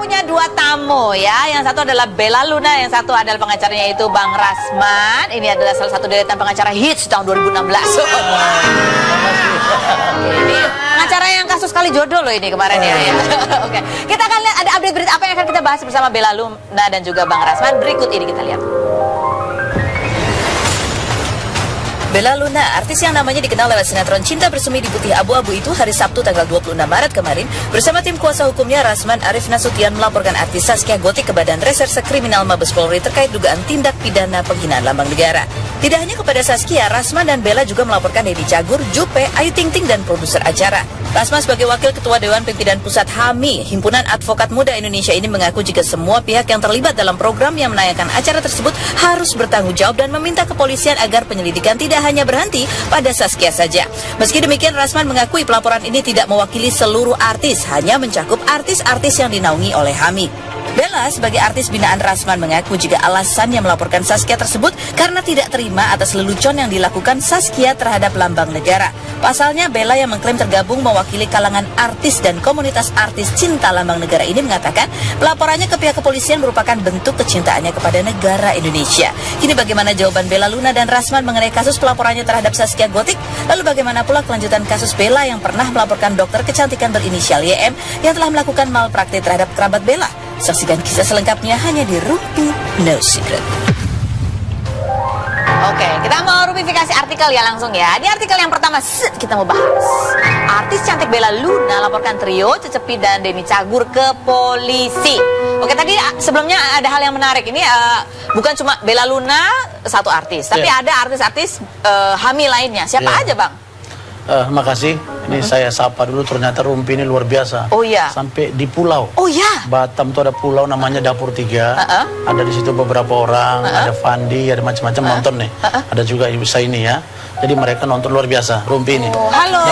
punya dua tamu ya. Yang satu adalah Bella Luna, yang satu adalah pengacaranya itu Bang Rasman. Ini adalah salah satu deretan pengacara hits tahun 2016. Ini pengacara yang kasus kali jodoh loh ini kemarin ya. Oke, kita akan lihat ada update berita apa yang akan kita bahas bersama Bella Luna dan juga Bang Rasman. Berikut ini kita lihat. Bella Luna, artis yang namanya dikenal lewat sinetron Cinta Bersemi di Putih Abu-Abu itu hari Sabtu tanggal 26 Maret kemarin bersama tim kuasa hukumnya Rasman Arif Nasution melaporkan artis Zaskia Gotik ke Badan Reserse Kriminal Mabes Polri terkait dugaan tindak pidana penghinaan lambang negara. Tidak hanya kepada Zaskia, Rasman dan Bella juga melaporkan Deddy Cagur, Jupe, Ayu Ting Ting dan produser acara. Rasman sebagai Wakil Ketua Dewan Pimpinan Pusat HAMI, Himpunan Advokat Muda Indonesia ini mengaku jika semua pihak yang terlibat dalam program yang menayangkan acara tersebut harus bertanggung jawab dan meminta kepolisian agar penyelidikan tidak hanya berhenti pada Zaskia saja. Meski demikian, Rasman mengakui pelaporan ini tidak mewakili seluruh artis, hanya mencakup artis-artis yang dinaungi oleh HAMI. Bella sebagai artis binaan Rasman mengaku jika alasannya melaporkan Zaskia tersebut karena tidak terima atas lelucon yang dilakukan Zaskia terhadap lambang negara. Pasalnya, Bella yang mengklaim tergabung mewakili kalangan artis dan komunitas artis cinta lambang negara ini mengatakan pelaporannya ke pihak kepolisian merupakan bentuk kecintaannya kepada negara Indonesia. Kini bagaimana jawaban Bella Luna dan Rasman mengenai kasus pelaporannya terhadap Zaskia Gotik? Lalu bagaimana pula kelanjutan kasus Bella yang pernah melaporkan dokter kecantikan berinisial YM yang telah melakukan malpraktik terhadap kerabat Bella? Saksikan kisah selengkapnya hanya di Rumpi No Secret. Oke, kita mau rupifikasi artikel ya langsung ya. Di artikel yang pertama kita mau bahas. Artis cantik Bella Luna laporkan trio Cecepi dan Denny Cagur ke polisi. Oke, tadi sebelumnya ada hal yang menarik. Ini bukan cuma Bella Luna satu artis, tapi ada artis-artis HAMI lainnya. Siapa aja, Bang? Makasih. Ini saya sapa dulu, ternyata Rumpi ini luar biasa. Oh iya. Sampai di pulau. Oh iya. Batam tuh ada pulau namanya Dapur 3. Ada di situ beberapa orang, ada Fandi, ada macam-macam nonton nih. Ada juga Ibu Saini ya. Jadi mereka nonton luar biasa, Rumpi ini. Oh, halo.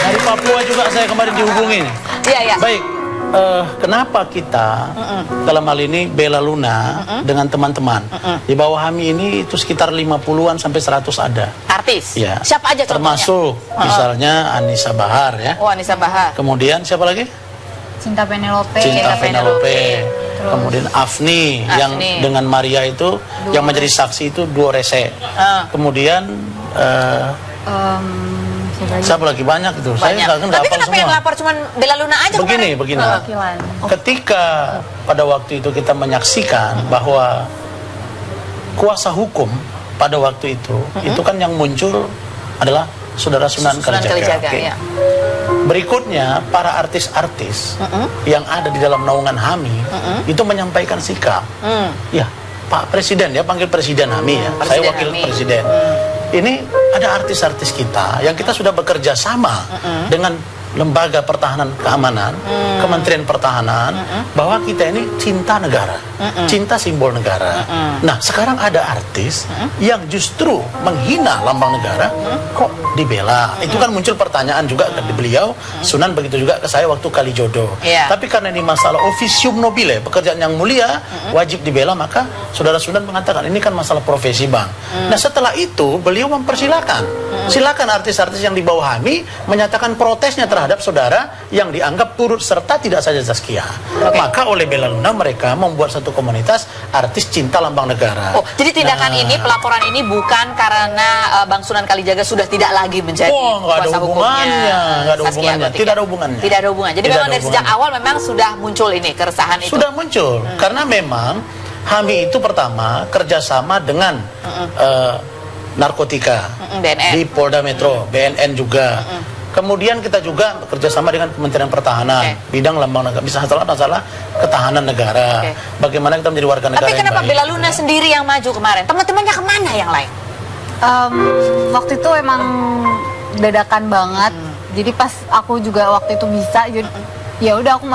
Dari Papua juga saya kemarin dihubungi. Iya, iya. Baik. Kenapa kita dalam hal ini Bella Luna dengan teman-teman di bawah HAMI ini itu sekitar 50-an sampai 100 ada artis? Ya. Siapa aja contohnya? Termasuk misalnya Anissa Bahar ya. Oh, Anissa Bahar. Kemudian siapa lagi? Cinta Penelope. Cinta Penelope. Kemudian Afni yang dengan Maria itu yang menjadi saksi itu Duo Rese. Kemudian siapa lagi banyak itu? Banyak. Saya nggak tapi hafal kenapa semua. yang lapor cuma Bella Luna aja? Begini. Ketika pada waktu itu kita menyaksikan bahwa kuasa hukum pada waktu itu kan yang muncul adalah Saudara Sunan Kalijaga. Ya. Berikutnya para artis-artis yang ada di dalam naungan HAMI itu menyampaikan sikap. Ya, Pak Presiden ya, panggil Presiden HAMI ya. Saya wakil Presiden. Ini ada artis-artis kita yang kita sudah bekerja sama dengan Lembaga Pertahanan Keamanan, Kementerian Pertahanan, bahwa kita ini cinta negara, cinta simbol negara. Nah, sekarang ada artis yang justru menghina lambang negara, kok dibela? Itu kan muncul pertanyaan juga ke beliau, Sunan begitu juga ke saya waktu kali jodoh. Tapi karena ini masalah officium nobile, pekerjaan yang mulia, wajib dibela, maka Saudara Sunan mengatakan ini kan masalah profesi, Bang. Nah, setelah itu beliau mempersilahkan, silakan artis-artis yang di bawah HAMI menyatakan protesnya terhadap saudara yang dianggap turut serta tidak saja Zaskia. Maka oleh Bella Luna mereka membuat satu komunitas artis cinta lambang negara. Oh, jadi tindakan ini, pelaporan ini bukan karena Bang Sunan Kalijaga sudah tidak lagi menjadi kuasa hukumnya. Nggak ada hubungannya. Tidak ada hubungannya. Tidak ada hubungan. Jadi memang dari sejak awal memang sudah muncul ini keresahan itu. Sudah muncul karena memang HAMI itu pertama kerjasama dengan narkotika di Polda Metro, BNN juga. Kemudian kita juga kerjasama dengan Kementerian Pertahanan, bidang lambang negara, bisa masalah ketahanan negara. Bagaimana kita menjadi warga negara. Tapi kenapa Bella Luna sendiri yang maju kemarin? Teman-temannya kemana yang lain? Waktu itu emang dadakan banget. Jadi pas aku juga waktu itu bisa, jadi ya udah aku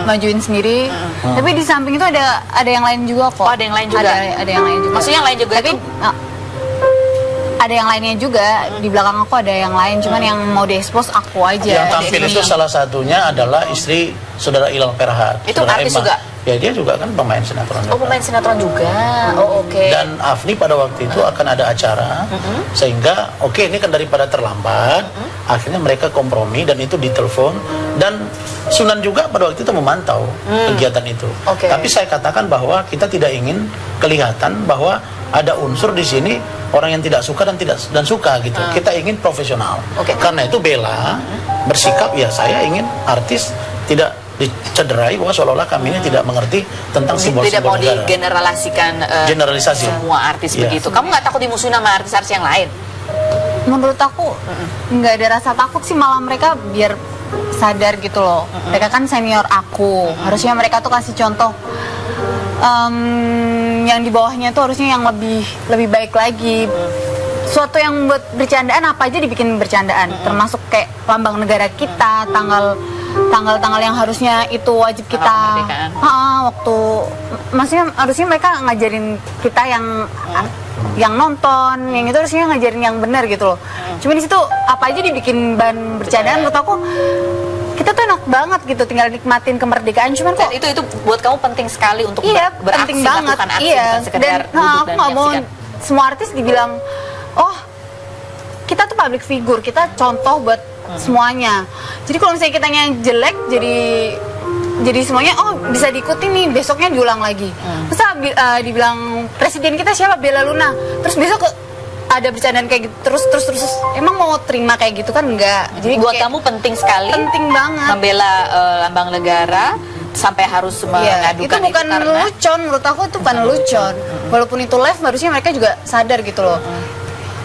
majuin sendiri. Tapi di samping itu ada yang lain juga kok. Oh, ada yang lain juga. Ada yang lain juga. Maksudnya yang lain juga. Tapi ada yang lainnya juga, di belakang aku ada yang lain, cuman yang mau diekspos aku aja. Yang tampil itu salah satunya adalah istri Saudara Ilham Ferhat. Itu Saudara artis Emma. juga? Ya dia juga kan pemain sinetron. Oh, pemain sinetron juga. Oh, oke. Dan Afni pada waktu itu akan ada acara, sehingga ini kan daripada terlambat, akhirnya mereka kompromi dan itu ditelepon, dan Sunan juga pada waktu itu memantau kegiatan itu. Oke. Tapi saya katakan bahwa kita tidak ingin kelihatan bahwa ada unsur di sini orang yang tidak suka dan suka gitu. Kita ingin profesional. Oke. Karena itu Bella bersikap, ya saya ingin artis tidak dicederai bahwa seolah-olah kami ini tidak mengerti tentang simbol-simbol Tidak mau negara. digeneralisasikan Generalisasi. semua artis Iya. begitu. Kamu nggak takut dimusuhin sama artis-artis yang lain? Menurut aku nggak ada rasa takut sih, malah mereka biar sadar gitu loh. Mereka kan senior aku, harusnya mereka tuh kasih contoh yang di bawahnya tuh harusnya yang lebih baik lagi. Suatu yang buat bercandaan apa aja dibikin bercandaan, termasuk kayak lambang negara kita, tanggal-tanggal yang harusnya itu wajib kita. Kemerdekaan. Waktu maksudnya harusnya mereka ngajarin kita yang nonton, yang itu harusnya ngajarin yang benar gitu loh. Cuma di situ apa aja dibikin bahan bercandaan. Menurut aku kita tuh enak banget gitu, tinggal nikmatin kemerdekaan. Cuman kok Dan itu buat kamu penting sekali untuk beraksi, penting banget. melakukan aksi, Iya. bukan sekedar Dan duduk aku dan nggak mau menyaksikan. semua artis dibilang, oh kita tuh public figure, kita contoh buat semuanya. Jadi kalau misalnya kitanya jelek, jadi semuanya bisa diikuti nih, besoknya diulang lagi. Masa dibilang presiden kita siapa, Bella Luna, terus besok ada bercandaan kayak gitu terus emang mau terima kayak gitu kan? Enggak. Jadi Buat kayak kamu penting sekali penting banget. membela lambang negara sampai harus Iya, mengadukan itu bukan karena lelucon, menurut aku itu bukan lelucon. Walaupun itu live, harusnya mereka juga sadar gitu loh.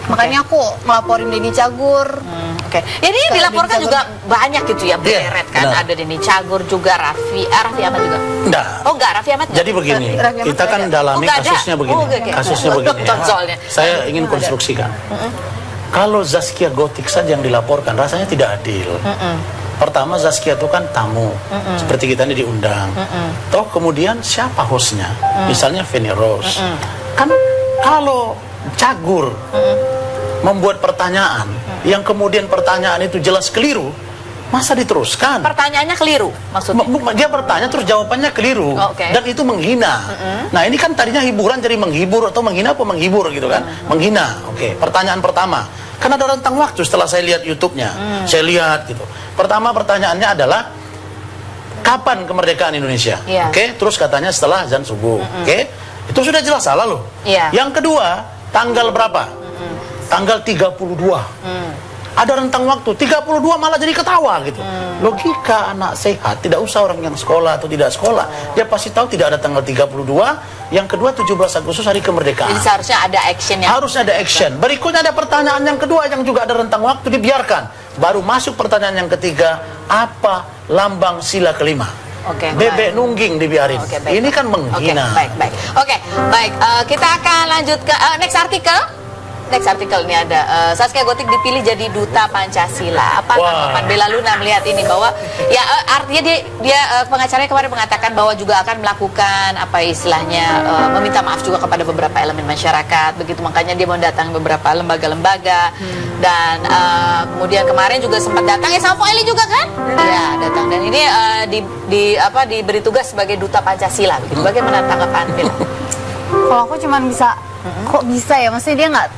Makanya aku ngelaporin Denny Cagur. Oke. Jadi Kalau dilaporkan Denny juga banyak gitu ya, beret kan. benar. Ada Denny Cagur juga, Raffi Ahmad juga. Enggak. Oh enggak, Raffi Ahmad enggak? Jadi begini, Raffi Ahmad kita kan ada. dalami Oh, nggak ada. kasusnya begini. Oh, oke. Kasusnya begini ya. Soalnya. Saya ingin konstruksikan. Kalau Zaskia Gotik saja yang dilaporkan, rasanya tidak adil. Pertama, Zaskia itu kan tamu, seperti kita ini diundang. Toh kemudian siapa hostnya? Misalnya Feni Rose. Kan kalau Cagur membuat pertanyaan, yang kemudian pertanyaan itu jelas keliru, masa diteruskan? Pertanyaannya keliru maksudnya. Dia bertanya terus jawabannya keliru. Oh, oke. Dan itu menghina. Nah ini kan tadinya hiburan jadi menghibur, atau menghina apa menghibur gitu kan. Menghina. Oke. Pertanyaan pertama, kan ada rentang waktu setelah saya lihat YouTube-nya. Saya lihat gitu. Pertama pertanyaannya adalah kapan kemerdekaan Indonesia? Iya. Oke. Terus katanya setelah azan subuh. Oke. Itu sudah jelas salah loh. Iya. Yang kedua, tanggal berapa? Tanggal 32. Ada rentang waktu 32 malah jadi ketawa gitu. Logika anak sehat, tidak usah orang yang sekolah atau tidak sekolah, dia pasti tahu tidak ada tanggal 32. Yang kedua 17 Agustus hari kemerdekaan. Jadi seharusnya ada action yang Harus ada action. Berikutnya ada pertanyaan yang kedua yang juga ada rentang waktu, dibiarkan. Baru masuk pertanyaan yang ketiga, apa lambang sila kelima? Oke, Bebek nungging dibiarin. Oke, baik. Ini kan menghina. Oke, baik. Oke, baik. Kita akan lanjut ke next artikel. Next artikel ini ada Zaskia Gotik dipilih jadi duta Pancasila. Apa Wah. tanggapan Bella Luna melihat ini, bahwa ya artinya dia pengacaranya kemarin mengatakan bahwa juga akan melakukan apa istilahnya meminta maaf juga kepada beberapa elemen masyarakat. Begitu makanya dia mendatangi beberapa lembaga-lembaga dan kemudian kemarin juga sempat datang ya sama Eli juga kan? Ya, datang dan ini diberi tugas sebagai duta Pancasila. Begitu. Bagaimana tanggapan Bella? Kalau aku cuman bisa, kok bisa ya? Maksudnya dia nggak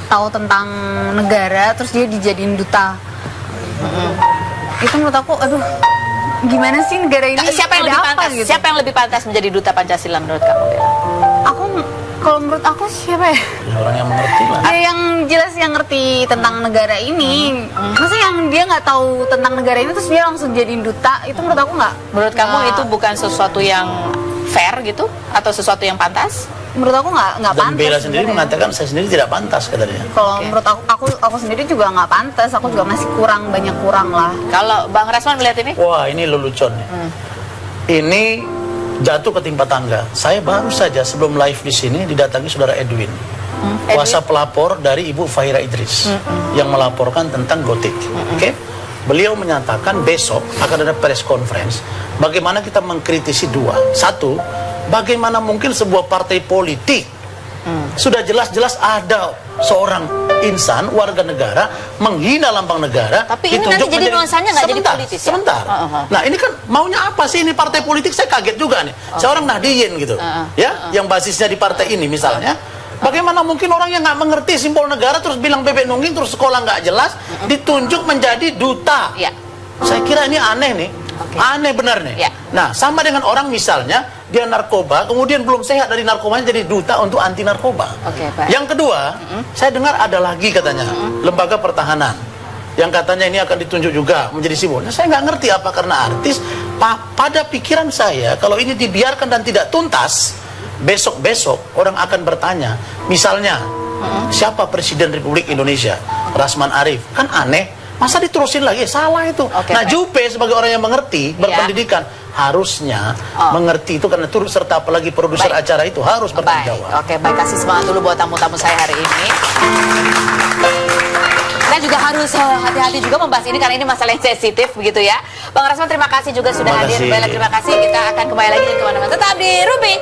tahu tentang negara, terus dia dijadiin duta. Itu menurut aku, aduh, gimana sih negara ini? Siapa yang ada lebih apa pantas? gitu? Siapa yang lebih pantas menjadi duta Pancasila menurut kamu, Bella? Kalau menurut aku siapa ya? Ya, orang yang mengerti lah. Ya yang jelas yang ngerti tentang negara ini. Maksudnya yang dia nggak tahu tentang negara ini terus dia langsung jadiin duta, itu menurut aku nggak. Menurut kamu itu bukan sesuatu yang fair gitu atau sesuatu yang pantas? Menurut aku nggak Dan pantas. Bella sendiri sebenarnya. mengatakan saya sendiri tidak pantas katanya. Kalau Oke. menurut aku sendiri juga nggak pantas. Aku juga masih banyak kurang lah. Kalau Bang Rasman melihat ini? Wah, ini lelucon ya. Ini jatuh ketimpa tangga. Saya baru saja sebelum live di sini didatangi saudara Edwin, kuasa pelapor dari Ibu Fahira Idris yang melaporkan tentang Gotik. Oke, beliau menyatakan besok akan ada press conference. Bagaimana kita mengkritisi dua. Satu, bagaimana mungkin sebuah partai politik sudah jelas-jelas ada seorang insan, warga negara, menghina lambang negara. Tapi ini ditunjuk nanti jadi nuansanya nggak jadi politis ya? Sebentar. Nah ini kan maunya apa sih ini partai politik? Saya kaget juga nih. Seorang Nahdien gitu, yang basisnya di partai ini misalnya. Bagaimana mungkin orang yang nggak mengerti simbol negara terus bilang bebek nungging, terus sekolah nggak jelas, ditunjuk menjadi duta? Ya. Saya kira ini aneh nih. Aneh benar nih. Ya. Nah, sama dengan orang misalnya dia narkoba, kemudian belum sehat dari narkobanya jadi duta untuk anti narkoba. Baik. Yang kedua, saya dengar ada lagi katanya lembaga pertahanan yang katanya ini akan ditunjuk juga menjadi simbol. Nah, saya nggak ngerti apa karena artis. Pada pikiran saya, kalau ini dibiarkan dan tidak tuntas, besok-besok orang akan bertanya, misalnya siapa Presiden Republik Indonesia? Rasman Arif. Kan aneh. Masa diterusin lagi? Salah itu. Nah, Jupe sebagai orang yang mengerti, berpendidikan, harusnya mengerti itu karena turut serta apalagi produser acara itu harus bertanggung jawab. Oke, baik, kasih semangat dulu buat tamu-tamu saya hari ini. Kita juga harus hati-hati juga membahas ini karena ini masalah yang sensitif begitu ya. Bang Rasman terima kasih juga sudah hadir. Bella terima kasih. Kita akan kembali lagi dan kemana-mana. Tetap di Ruby.